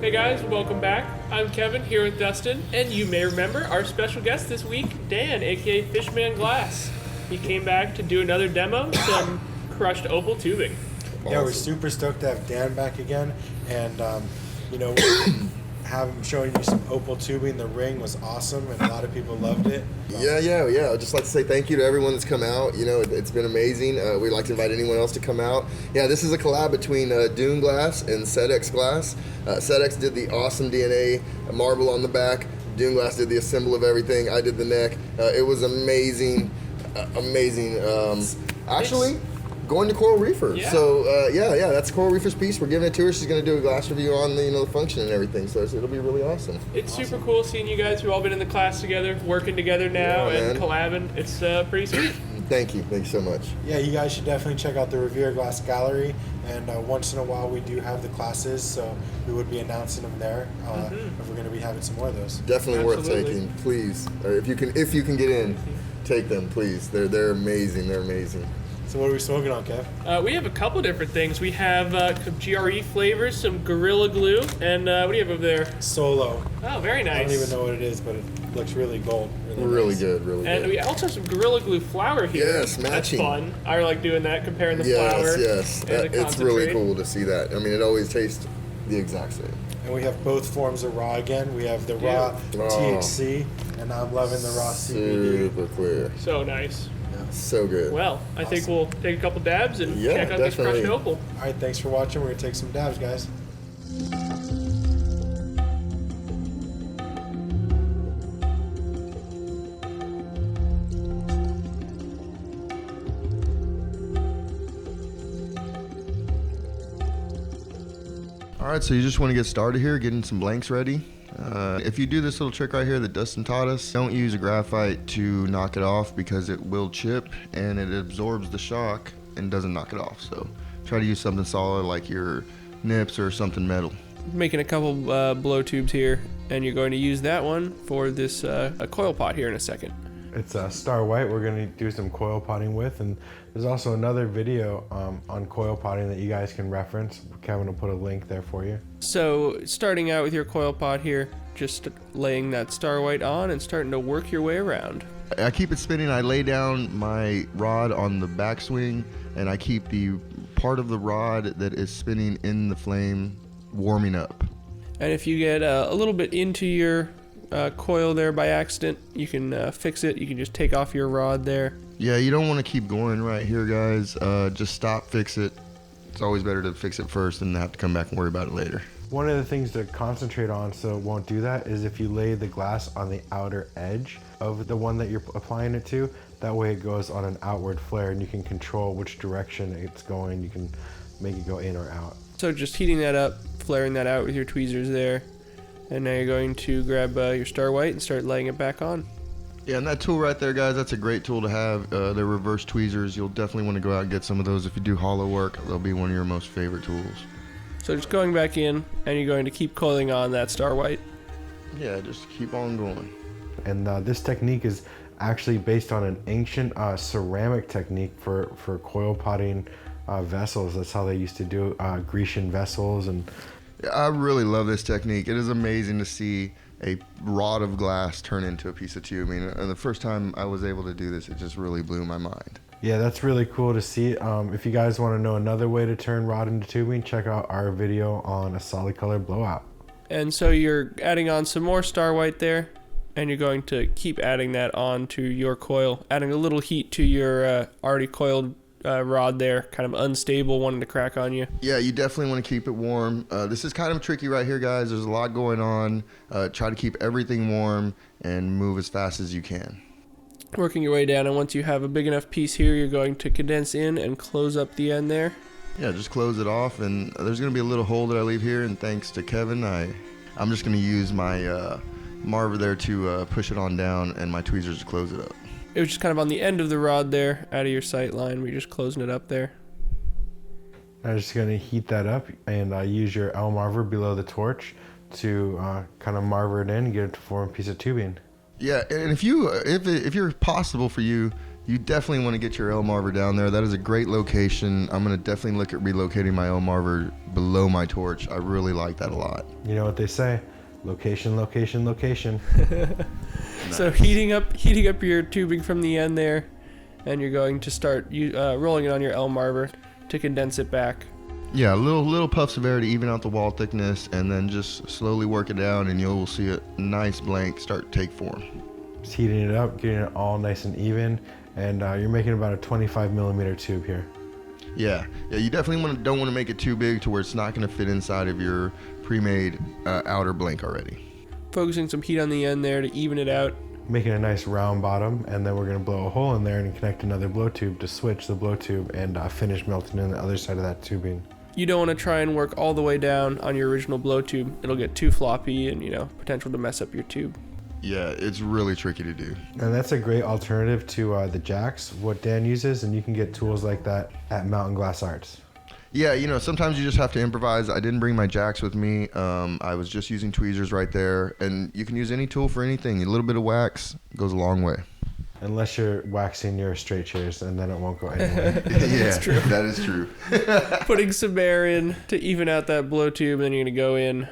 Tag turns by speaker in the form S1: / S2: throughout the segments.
S1: Hey guys, welcome back. I'm Kevin here with Dustin, and you may remember our special guest this week, Dan, aka FishManGlass. He came back to do another demo, some crushed opal tubing.
S2: Yeah, we're super stoked to have Dan back again, and have him showing you some opal tubing. The ring was awesome, and a lot of people loved it.
S3: Yeah. I'd just like to say thank you to everyone that's come out. You know, it's been amazing. We'd like to invite anyone else to come out. Yeah, this is a collab between Dune Glass and SEDEX Glass. SEDEX did the awesome DNA marble on the back. Dune Glass did the assemble of everything. I did the neck. It was amazing. Actually, going to Coral Reefer.
S1: Yeah.
S3: So that's Coral Reefer's piece. We're giving it to her. She's going to do a glass review on the function and everything. So it'll be really awesome.
S1: It's super cool seeing you guys. We've all been in the class together, working together now, and collabing. It's pretty sweet.
S3: Thank you so much.
S2: Yeah, you guys should definitely check out the Revere Glass Gallery. And once in a while, we do have the classes, so we would be announcing them there. If we're going to be having some more of those.
S3: Definitely
S1: Absolutely.
S3: worth taking, please. Or if you can get in, take them, please. They're amazing. They're amazing.
S2: So what are we smoking on, Kev?
S1: We have a couple different things. We have some GRE flavors, some Gorilla Glue, and what do you have over there?
S2: Solo.
S1: Oh, very nice.
S2: I don't even know what it is, but it looks really gold.
S3: Really
S2: nice.
S3: good, really
S1: And
S3: good.
S1: we also have some Gorilla Glue flour here.
S3: Yes, matching.
S1: That's fun. I like doing that, comparing the flour.
S3: Yes.
S1: And the
S3: It's really
S1: concentrate.
S3: cool to see that. I mean, it always tastes the exact same.
S2: And we have both forms of raw again. We have the raw THC, and I'm loving the raw CBD.
S3: Super clear.
S1: So nice.
S3: So good.
S1: Well, I think we'll take a couple dabs and
S3: Yeah,
S1: check out this
S3: definitely.
S1: crushed opal.
S2: All right, thanks for watching. We're going to take some dabs, guys.
S3: All right, so you just want to get started here, getting some blanks ready. If you do this little trick right here that Dustin taught us, don't use a graphite to knock it off because it will chip and it absorbs the shock and doesn't knock it off. So try to use something solid like your nips or something metal.
S1: Making a couple blow tubes here, and you're going to use that one for this a coil pot here in a second.
S2: It's Star White we're going to do some coil potting with, and there's also another video on coil potting that you guys can reference. Kevin will put a link there for you.
S1: So starting out with your coil pot here, just laying that Star White on and starting to work your way around.
S3: I keep it spinning. I lay down my rod on the backswing and I keep the part of the rod that is spinning in the flame warming up.
S1: And if you get a little bit into your coil there by accident, you can fix it. You can just take off your rod there.
S3: Yeah, you don't want to keep going right here, guys. Just stop, fix it. It's always better to fix it first than have to come back and worry about it later.
S2: One of the things to concentrate on so it won't do that is if you lay the glass on the outer edge of the one that you're applying it to, that way it goes on an outward flare and you can control which direction it's going. You can make it go in or out.
S1: So just heating that up, flaring that out with your tweezers there. And now you're going to grab your Star White and start laying it back on.
S3: Yeah, and that tool right there, guys, that's a great tool to have. They're reverse tweezers. You'll definitely want to go out and get some of those. If you do hollow work, they'll be one of your most favorite tools.
S1: So just going back in, and you're going to keep coiling on that Star White.
S3: Yeah, just keep on going.
S2: And this technique is actually based on an ancient ceramic technique for coil potting vessels. That's how they used to do Grecian vessels. And
S3: I really love this technique. It is amazing to see a rod of glass turn into a piece of tubing. And the first time I was able to do this, it just really blew my mind.
S2: yeah, that's really cool to see. If you guys want to know another way to turn rod into tubing, check out our video on a solid color blowout.
S1: And so you're adding on some more Star White there, and you're going to keep adding that on to your coil, adding a little heat to your already coiled rod there, kind of unstable, wanting to crack on you.
S3: Yeah, you definitely want to keep it warm. This is kind of tricky right here, guys. There's a lot going on. Try to keep everything warm and move as fast as you can.
S1: Working your way down, and once you have a big enough piece here, you're going to condense in and close up the end there.
S3: Yeah, just close it off, and there's going to be a little hole that I leave here, and thanks to Kevin, I'm just going to use my marver there to push it on down and my tweezers to close it up.
S1: It was just kind of on the end of the rod there, out of your sight line. We're just closing it up there.
S2: I'm just going to heat that up and use your L marver below the torch to kind of marver it in and get it to form a piece of tubing.
S3: Yeah, and if you're possible for you, You definitely want to get your Elmarver down there. That is a great location. I'm going to definitely look at relocating my Elmarver below my torch. I really like that a lot.
S2: You know what they say? Location, location, location.
S3: Nice.
S1: So heating up your tubing from the end there, and you're going to start rolling it on your Elmarver to condense it back.
S3: Yeah, little puffs of air to even out the wall thickness, and then just slowly work it down, and you'll see a nice blank start to take form.
S2: Just heating it up, getting it all nice and even, and you're making about a 25 millimeter tube here.
S3: Yeah, you definitely don't want to make it too big to where it's not going to fit inside of your pre-made outer blank already.
S1: Focusing some heat on the end there to even it out.
S2: Making a nice round bottom, and then we're going to blow a hole in there and connect another blow tube to switch the blow tube and finish melting in the other side of that tubing.
S1: You don't want to try and work all the way down on your original blow tube. It'll get too floppy and, potential to mess up your tube.
S3: Yeah, it's really tricky to do.
S2: And that's a great alternative to the jacks, what Dan uses, and you can get tools like that at Mountain Glass Arts.
S3: Yeah, sometimes you just have to improvise. I didn't bring my jacks with me. I was just using tweezers right there, and you can use any tool for anything. A little bit of wax goes a long way.
S2: Unless you're waxing your straight shears, and then it won't go anywhere.
S3: Yeah,
S1: That's true.
S3: That is true.
S1: Putting some air in to even out that blow tube, and then you're going to go in,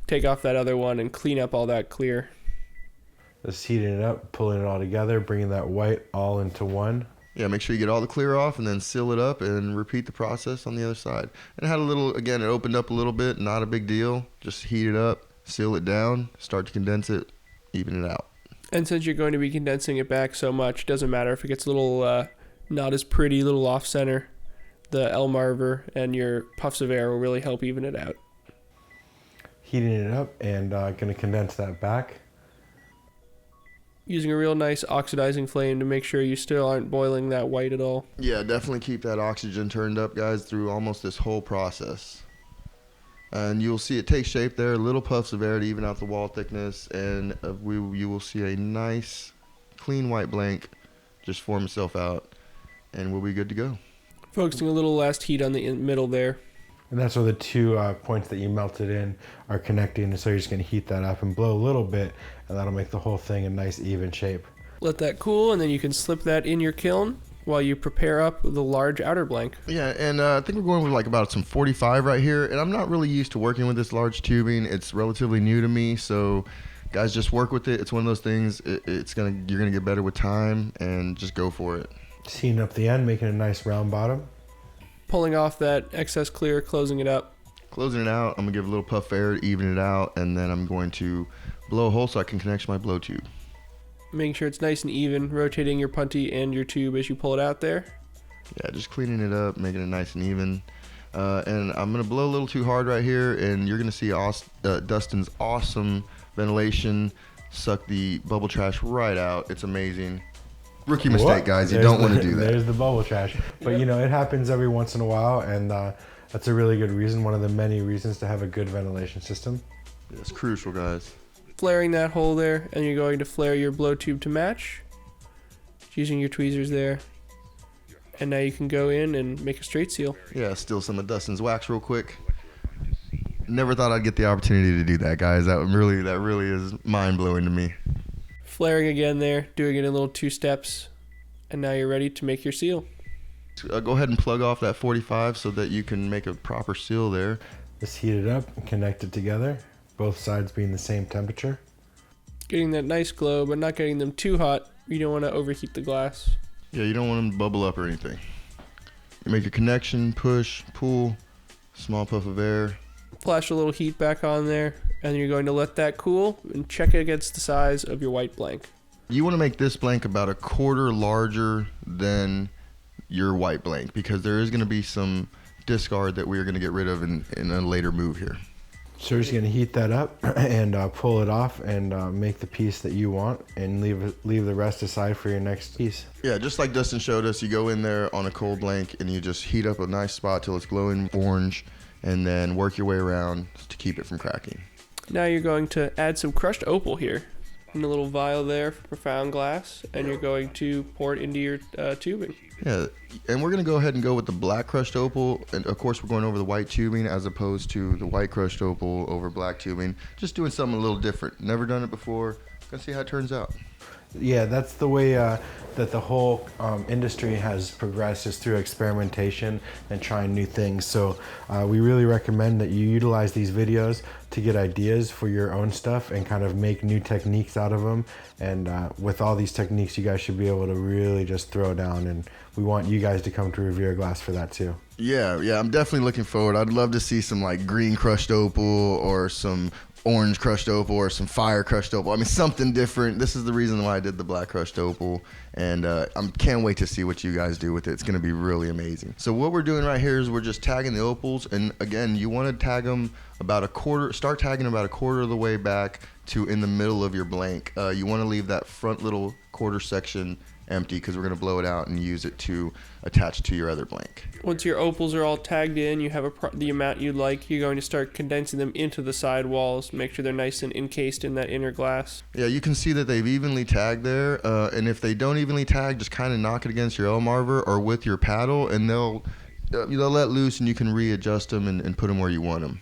S1: take off that other one, and clean up all that clear.
S2: Just heating it up, pulling it all together, bringing that white all into one.
S3: Yeah, make sure you get all the clear off and then seal it up and repeat the process on the other side. And it had it opened up a little bit, not a big deal. Just heat it up, seal it down, start to condense it, even it out.
S1: And since you're going to be condensing it back so much, it doesn't matter if it gets a little not as pretty, little off center. The Elmarver and your puffs of air will really help even it out.
S2: Heating it up and going to condense that back.
S1: Using a real nice oxidizing flame to make sure you still aren't boiling that white at all.
S3: Yeah, definitely keep that oxygen turned up, guys, through almost this whole process. And you'll see it take shape there, little puffs of air to even out the wall thickness, and you will see a nice, clean white blank just form itself out, and we'll be good to go.
S1: Focusing a little last heat on the middle there.
S2: And that's where the two points that you melted in are connecting. And so you're just going to heat that up and blow a little bit, and that'll make the whole thing a nice even shape.
S1: Let that cool, and then you can slip that in your kiln while you prepare up the large outer blank.
S3: Yeah, and I think we're going with about some 45 right here. And I'm not really used to working with this large tubing. It's relatively new to me, so guys, just work with it. It's one of those things. You're gonna get better with time, and just go for it.
S2: Just heating up the end, making a nice round bottom.
S1: Pulling off that excess clear, closing it up.
S3: Closing it out, I'm gonna give a little puff of air to even it out, and then I'm going to blow a hole so I can connect to my blow tube.
S1: Making sure it's nice and even, rotating your punty and your tube as you pull it out there.
S3: Yeah, just cleaning it up, making it nice and even. And I'm gonna blow a little too hard right here, and you're gonna see Dustin's awesome ventilation suck the bubble trash right out. It's amazing. Rookie mistake, guys. You don't want to do that.
S2: There's the bubble trash. But it happens every once in a while, and that's a really good reason, one of the many reasons to have a good ventilation system.
S3: It's crucial, guys.
S1: Flaring that hole there, and you're going to flare your blow tube to match. Using your tweezers there. And now you can go in and make a straight seal.
S3: Yeah, steal some of Dustin's wax real quick. Never thought I'd get the opportunity to do that, guys. That really is mind-blowing to me.
S1: Flaring again there, doing it in little 2 steps. And now you're ready to make your seal.
S3: Go ahead and plug off that 45 so that you can make a proper seal there.
S2: Just heat it up and connect it together, both sides being the same temperature.
S1: Getting that nice glow, but not getting them too hot. You don't want to overheat the glass.
S3: Yeah, you don't want them to bubble up or anything. You make your connection, push, pull, small puff of air.
S1: Flash a little heat back on there, and you're going to let that cool and check it against the size of your white blank.
S3: You want to make this blank about a quarter larger than your white blank, because there is going to be some discard that we are going to get rid of in a later move here.
S2: So we're just going to heat that up and pull it off and make the piece that you want, and leave the rest aside for your next piece.
S3: Yeah, just like Dustin showed us, you go in there on a cold blank and you just heat up a nice spot till it's glowing orange, and then work your way around to keep it from cracking.
S1: Now you're going to add some crushed opal here in a little vial there for FishManGlass, and you're going to pour it into your tubing.
S3: Yeah, and we're going to go ahead and go with the black crushed opal, and of course we're going over the white tubing as opposed to the white crushed opal over black tubing. Just doing something a little different. Never done it before. Gonna see how it turns out.
S2: Yeah, that's the way that the whole industry has progressed, is through experimentation and trying new things. So we really recommend that you utilize these videos to get ideas for your own stuff and kind of make new techniques out of them. And with all these techniques, you guys should be able to really just throw down. And we want you guys to come to Revere Glass for that too.
S3: Yeah, I'm definitely looking forward. I'd love to see some like green crushed opal or some orange crushed opal or some fire crushed opal. I mean, something different. This is the reason why I did the black crushed opal, and I can't wait to see what you guys do with it. It's going to be really amazing. So what we're doing right here is we're just tagging the opals, and again, you want to tag them about a quarter, start tagging about a quarter of the way back to in the middle of your blank. You want to leave that front little quarter section empty because we're going to blow it out and use it to attach to your other blank.
S1: Once your opals are all tagged in, you have the amount you'd like, you're going to start condensing them into the side walls. Make sure they're nice and encased in that inner glass.
S3: Yeah, you can see that they've evenly tagged there, and if they don't evenly tag, just kind of knock it against your L-marver or with your paddle, and they'll let loose, and you can readjust them and put them where you want them.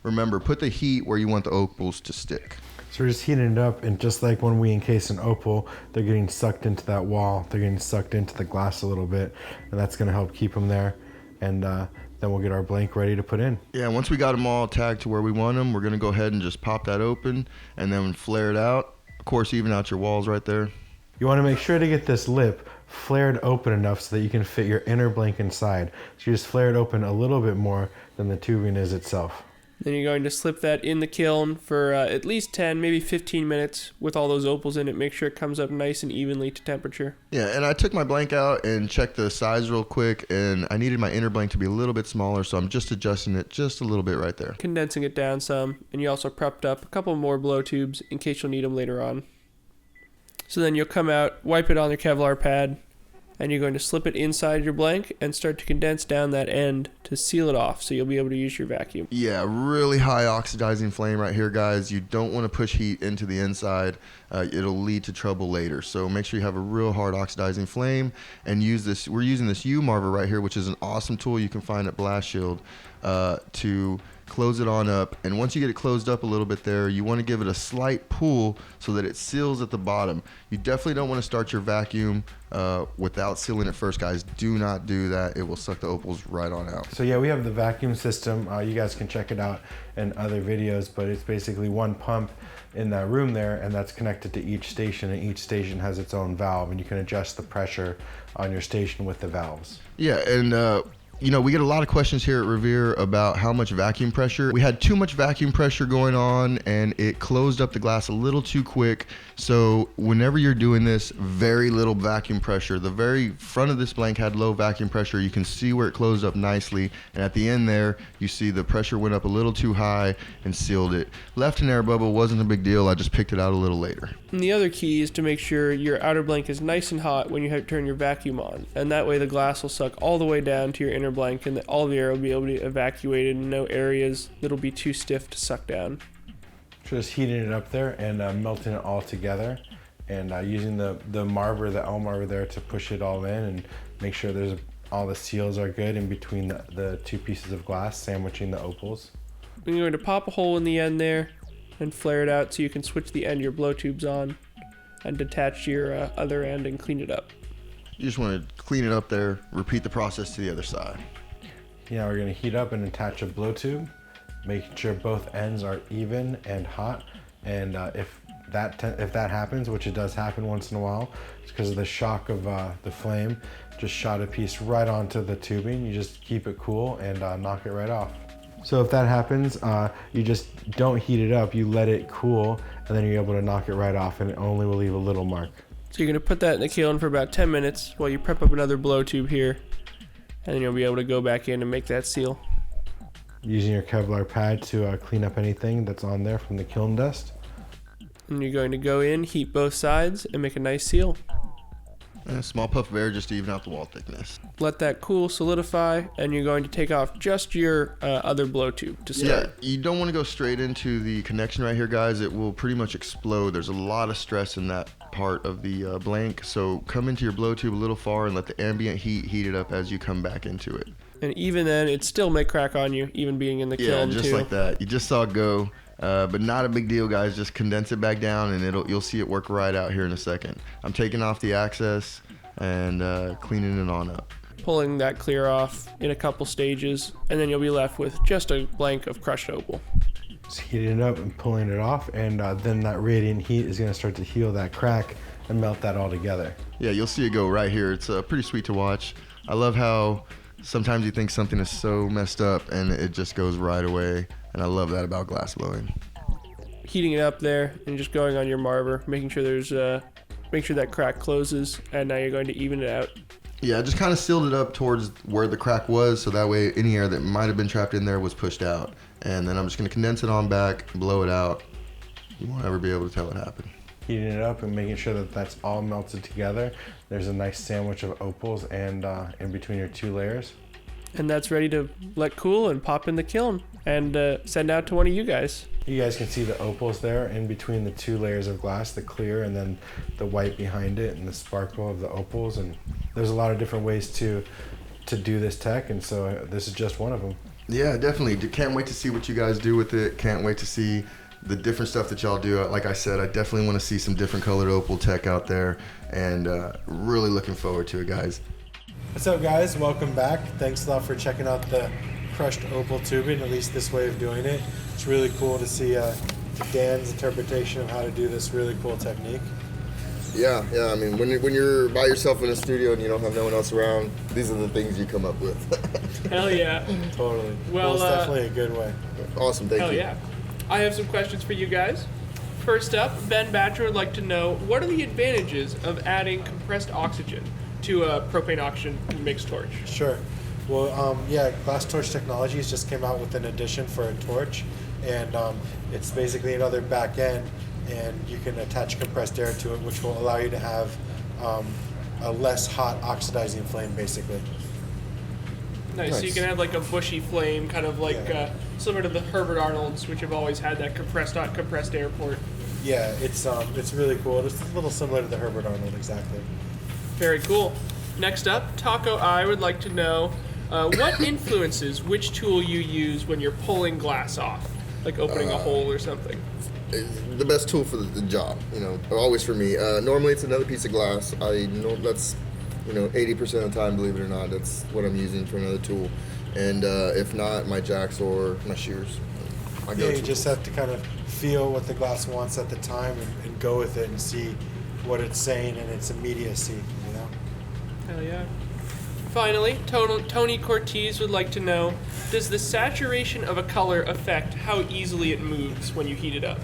S3: Remember, put the heat where you want the opals to stick.
S2: So we're just heating it up, and just like when we encase an opal, they're getting sucked into that wall. They're getting sucked into the glass a little bit, and that's going to help keep them there. And then we'll get our blank ready to put in.
S3: Yeah, once we got them all tagged to where we want them, we're going to go ahead and just pop that open and then flare it out. Of course, even out your walls right there.
S2: You want to make sure to get this lip flared open enough so that you can fit your inner blank inside. So you just flare it open a little bit more than the tubing is itself.
S1: Then you're going to slip that in the kiln for at least 10, maybe 15 minutes with all those opals in it. Make sure it comes up nice and evenly to temperature.
S3: Yeah, and I took my blank out and checked the size real quick, and I needed my inner blank to be a little bit smaller, so I'm just adjusting it just a little bit right there.
S1: Condensing it down some, and you also prepped up a couple more blow tubes in case you'll need them later on. So then you'll come out, wipe it on your Kevlar pad, and you're going to slip it inside your blank and start to condense down that end to seal it off so you'll be able to use your vacuum.
S3: Yeah, really high oxidizing flame right here, guys. You don't want to push heat into the inside. It'll lead to trouble later. So make sure you have a real hard oxidizing flame and use this. We're using this U-Marver right here, which is an awesome tool you can find at Blast Shield to close it on up. And once you get it closed up a little bit there, you want to give it a slight pull so that it seals at the bottom. You definitely don't want to start your vacuum without sealing it first, guys. Do not do that. It will suck the opals right on out.
S2: So yeah, we have the vacuum system. You guys can check it out in other videos, but it's basically one pump in that room there, and that's connected to each station, and each station has its own valve, and you can adjust the pressure on your station with the valves.
S3: Yeah, and you know, we get a lot of questions here at Revere about how much vacuum pressure. We had too much vacuum pressure going on, and it closed up the glass a little too quick. So whenever you're doing this, very little vacuum pressure. The very front of this blank had low vacuum pressure. You can see where it closed up nicely. And at the end there, you see the pressure went up a little too high and sealed it. Left an air bubble, wasn't a big deal. I just picked it out a little later.
S1: And the other key is to make sure your outer blank is nice and hot when you turn your vacuum on. And that way the glass will suck all the way down to your inner blank, and all the air will be able to be evacuated and no areas that'll be too stiff to suck down.
S2: Just heating it up there and melting it all together, and using the marver, the L-marver there to push it all in and make sure all the seals are good in between the two pieces of glass, sandwiching the opals.
S1: Then you're going to pop a hole in the end there and flare it out so you can switch the end of your blow tubes on and detach your other end and clean it up.
S3: You just want to clean it up there, repeat the process to the other side.
S2: Now we're going to heat up and attach a blow tube, making sure both ends are even and hot. And if that happens, which it does happen once in a while, it's because of the shock of the flame, just shot a piece right onto the tubing. You just keep it cool and knock it right off. So if that happens, you just don't heat it up, you let it cool, and then you're able to knock it right off, and it only will leave a little mark.
S1: So you're going to put that in the kiln for about 10 minutes while you prep up another blow tube here, and then you'll be able to go back in and make that seal.
S2: Using your Kevlar pad to clean up anything that's on there from the kiln dust.
S1: And you're going to go in, heat both sides, and make a nice seal.
S3: And a small puff of air just to even out the wall thickness.
S1: Let that cool, solidify, and you're going to take off just your other blow tube to start.
S3: Yeah, you don't want to go straight into the connection right here, guys. It will pretty much explode. There's a lot of stress in that part of the blank. So come into your blow tube a little far and let the ambient heat heat it up as you come back into it.
S1: And even then, it still may crack on you, even being in the kiln
S3: Yeah, just
S1: too.
S3: like that. You just saw it go. But not a big deal, guys. Just condense it back down, and you'll see it work right out here in a second. I'm taking off the excess and cleaning it on up.
S1: Pulling that clear off in a couple stages, and then you'll be left with just a blank of crushed opal.
S2: Just heating it up and pulling it off, and then that radiant heat is going to start to heal that crack and melt that all together.
S3: Yeah, you'll see it go right here. It's pretty sweet to watch. I love how sometimes you think something is so messed up and it just goes right away, and I love that about glass blowing.
S1: Heating it up there and just going on your marber, making sure make sure that crack closes, and now you're going to even it out.
S3: Yeah, I just kind of sealed it up towards where the crack was, so that way any air that might have been trapped in there was pushed out. And then I'm just going to condense it on back, blow it out. You won't ever be able to tell it happened.
S2: Heating it up and making sure that that's all melted together. There's a nice sandwich of opals and in between your two layers.
S1: And that's ready to let cool and pop in the kiln and send out to one of you guys.
S2: You guys can see the opals there in between the two layers of glass, the clear and then the white behind it, and the sparkle of the opals. And there's a lot of different ways to do this tech, and so this is just one of them.
S3: Yeah, definitely. Can't wait to see what you guys do with it. Can't wait to see the different stuff that y'all do. Like I said, I definitely want to see some different colored opal tech out there, and really looking forward to it, guys.
S2: What's up, guys? Welcome back. Thanks a lot for checking out the crushed opal tubing, at least this way of doing it. It's really cool to see Dan's interpretation of how to do this really cool technique.
S3: Yeah. I mean, when you're by yourself in a studio and you don't have no one else around, these are the things you come up with.
S1: Hell yeah.
S2: Totally.
S1: Well,
S2: It's definitely a good way.
S3: Awesome, thank you.
S1: Hell yeah. I have some questions for you guys. First up, Ben Batcher would like to know, what are the advantages of adding compressed oxygen to a propane oxygen mixed torch?
S2: Sure. Well, glass torch technologies just came out with an addition for a torch, and it's basically another back end, and you can attach compressed air to it, which will allow you to have a less hot oxidizing flame, basically.
S1: Nice. So you can have like a bushy flame, kind of like similar to the Herbert Arnold's, which have always had that compressed air port.
S2: Yeah, it's really cool. It's a little similar to the Herbert Arnold, exactly.
S1: Very cool. Next up, Taco I would like to know what influences which tool you use when you're pulling glass off, like opening a hole or something.
S3: The best tool for the job, always for me. Normally it's another piece of glass. I know that's 80% of the time, believe it or not, that's what I'm using for another tool. And if not, my jacks or my shears.
S2: You just have to kind of feel what the glass wants at the time and go with it and see what it's saying and its immediacy,
S1: Hell yeah. Finally, Tony Cortez would like to know, does the saturation of a color affect how easily it moves when you heat it up?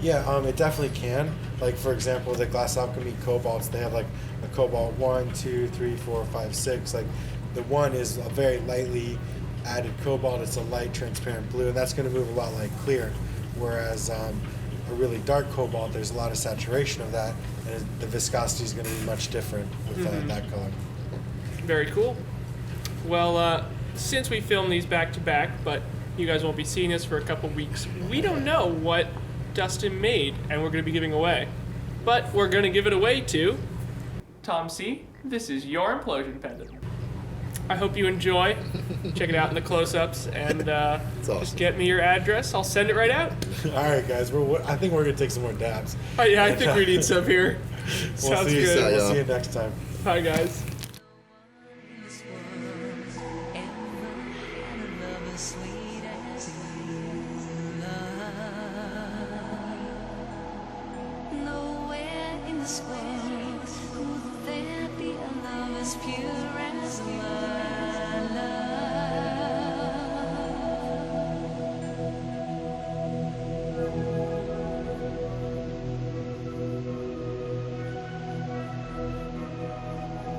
S2: Yeah, it definitely can. Like, for example, the Glass Alchemy cobalts, they have like a cobalt 1, 2, 3, 4, 5, 6. Like, the 1 is a very lightly added cobalt. It's a light transparent blue, and that's going to move a lot like clear. Whereas a really dark cobalt, there's a lot of saturation of that, and the viscosity is going to be much different with that color.
S1: Very cool. Well, since we film these back to back, but you guys won't be seeing us for a couple weeks, we don't know what Dustin made and we're going to be giving away. But we're going to give it away to Tom C. This is your implosion pendant. I hope you enjoy. Check it out in the close-ups, and
S3: awesome.
S1: Just get me your address. I'll send it right out.
S2: All right, guys. I think we're going to take some more dabs.
S1: Oh, yeah, I think we need some here. Sounds good.
S2: We'll see you next time.
S1: Bye, guys.
S4: Pure as my love.